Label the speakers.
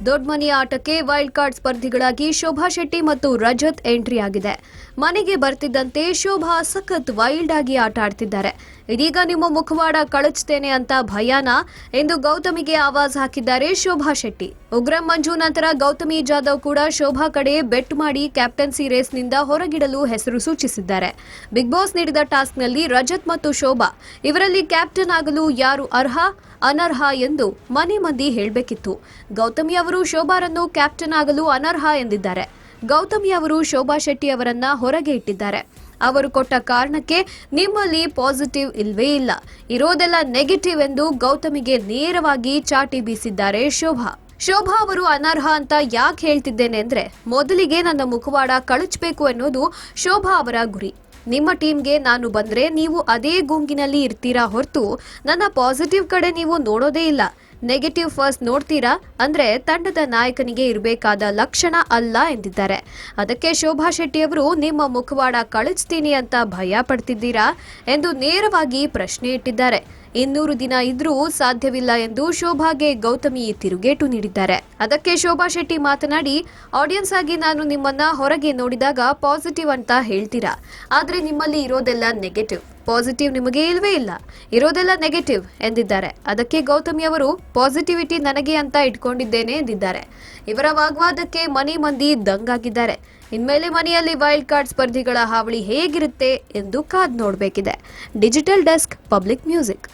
Speaker 1: ದೊಡ್ಡ ಮನೆಯ ಆಟಕ್ಕೆ ವೈಲ್ಡ್ ಕಾರ್ಡ್ ಸ್ಪರ್ಧಿಗಳಾಗಿ ಶೋಭಾ ಶೆಟ್ಟಿ ಮತ್ತು ರಜತ್ ಎಂಟ್ರಿ ಆಗಿದೆ. ಮನೆಗೆ ಬರ್ತಿದ್ದಂತೆ ಶೋಭಾ ಸಖತ್ ವೈಲ್ಡ್ ಆಗಿ ಆಟ ಆಡ್ತಿದ್ದಾರೆ. ಇದೀಗ ನಿಮ್ಮ ಮುಖವಾಡ ಕಳಚ್ತೇನೆ ಅಂತ ಭಯಾನಾ ಎಂದು ಗೌತಮಿಗೆ ಆವಾಜ್ ಹಾಕಿದ್ದಾರೆ ಶೋಭಾ ಶೆಟ್ಟಿ. ಉಗ್ರಂ ಮಂಜು ನಂತರ ಗೌತಮಿ ಜಾಧವ್ ಕೂಡ ಶೋಭಾ ಕಡೆ ಬೆಟ್ ಮಾಡಿ ಕ್ಯಾಪ್ಟನ್ಸಿ ರೇಸ್ನಿಂದ ಹೊರಗಿಡಲು ಹೆಸರು ಸೂಚಿಸಿದ್ದಾರೆ. ಬಿಗ್ ಬಾಸ್ ನೀಡಿದ ಟಾಸ್ಕ್ನಲ್ಲಿ ರಜತ್ ಮತ್ತು ಶೋಭಾ ಇವರಲ್ಲಿ ಕ್ಯಾಪ್ಟನ್ ಆಗಲು ಯಾರು ಅರ್ಹ ಅನರ್ಹ ಎಂದು ಮನೆ ಮಂದಿ ಹೇಳಬೇಕಿತ್ತು. ಗೌತಮಿ ಅವರು ಶೋಭಾರನ್ನು ಕ್ಯಾಪ್ಟನ್ ಆಗಲು ಅನರ್ಹ ಎಂದಿದ್ದಾರೆ. ಗೌತಮಿ ಅವರು ಶೋಭಾ ಶೆಟ್ಟಿ ಅವರನ್ನ ಹೊರಗೆ ಇಟ್ಟಿದ್ದಾರೆ. ಅವರು ಕೊಟ್ಟ ಕಾರಣಕ್ಕೆ ನಿಮ್ಮಲ್ಲಿ ಪಾಸಿಟಿವ್ ಇಲ್ವೇ ಇಲ್ಲ, ಇರೋದೆಲ್ಲ ನೆಗೆಟಿವ್ ಎಂದು ಗೌತಮಿಗೆ ನೇರವಾಗಿ ಚಾಟಿ ಬೀಸಿದ್ದಾರೆ ಶೋಭಾ. ಶೋಭಾ ಅವರು ಅನರ್ಹ ಅಂತ ಯಾಕೆ ಹೇಳ್ತಿದ್ದೇನೆ ಅಂದ್ರೆ, ಮೊದಲಿಗೆ ನನ್ನ ಮುಖವಾಡ ಕಳಚಬೇಕು ಅನ್ನೋದು ಶೋಭಾ ಅವರ ಗುರಿ. ನಿಮ್ಮ ಟೀಮ್ಗೆ ನಾನು ಬಂದ್ರೆ ನೀವು ಅದೇ ಗುಂಗಿನಲ್ಲಿ ಇರ್ತೀರಾ ಹೊರತು ನನ್ನ ಪಾಸಿಟಿವ್ ಕಡೆ ನೀವು ನೋಡೋದೇ ಇಲ್ಲ. ನೆಗೆಟಿವ್ ಫಸ್ಟ್ ನೋಡ್ತೀರಾ ಅಂದ್ರೆ ತಂಡದ ನಾಯಕನಿಗೆ ಇರಬೇಕಾದ ಲಕ್ಷಣ ಅಲ್ಲ ಎಂದಿದ್ದಾರೆ. ಅದಕ್ಕೆ ಶೋಭಾ ಶೆಟ್ಟಿ ಅವರು ನಿಮ್ಮ ಮುಖವಾಡ ಕಳಚ್ತೀನಿ ಅಂತ ಭಯ ಪಡ್ತಿದ್ದೀರಾ ಎಂದು ನೇರವಾಗಿ ಪ್ರಶ್ನೆ ಇಟ್ಟಿದ್ದಾರೆ. 200 ದಿನ ಇದ್ರೂ ಸಾಧ್ಯವಿಲ್ಲ ಎಂದು ಶೋಭಾಗೆ ಗೌತಮಿ ತಿರುಗೇಟು ನೀಡಿದ್ದಾರೆ. ಅದಕ್ಕೆ ಶೋಭಾ ಶೆಟ್ಟಿ ಮಾತನಾಡಿ, ಆಡಿಯನ್ಸ್ ಆಗಿ ನಾನು ನಿಮ್ಮನ್ನ ಹೊರಗೆ ನೋಡಿದಾಗ ಪಾಸಿಟಿವ್ ಅಂತ ಹೇಳ್ತೀರಾ, ಆದ್ರೆ ನಿಮ್ಮಲ್ಲಿ ಇರೋದೆಲ್ಲ ನೆಗೆಟಿವ್, ಪಾಸಿಟಿವ್ ನಿಮಗೆ ಇಲ್ವೇ ಇಲ್ಲ, ಇರೋದೆಲ್ಲ ನೆಗೆಟಿವ್ ಎಂದಿದ್ದಾರೆ. ಅದಕ್ಕೆ ಗೌತಮಿ ಅವರು ಪಾಸಿಟಿವಿಟಿ ನನಗೆ ಅಂತ ಇಟ್ಕೊಂಡಿದ್ದೇನೆ ಎಂದಿದ್ದಾರೆ. ಇವರ ವಾಗ್ವಾದಕ್ಕೆ ಮನೆ ಮಂದಿ ದಂಗಾಗಿದ್ದಾರೆ. ಇನ್ಮೇಲೆ ಮನೆಯಲ್ಲಿ ವೈಲ್ಡ್ ಕಾರ್ಡ್ ಸ್ಪರ್ಧಿಗಳ ಹಾವಳಿ ಹೇಗಿರುತ್ತೆ ಎಂದು ಕಾದ್ ನೋಡಬೇಕಿದೆ. Digital desk, public music.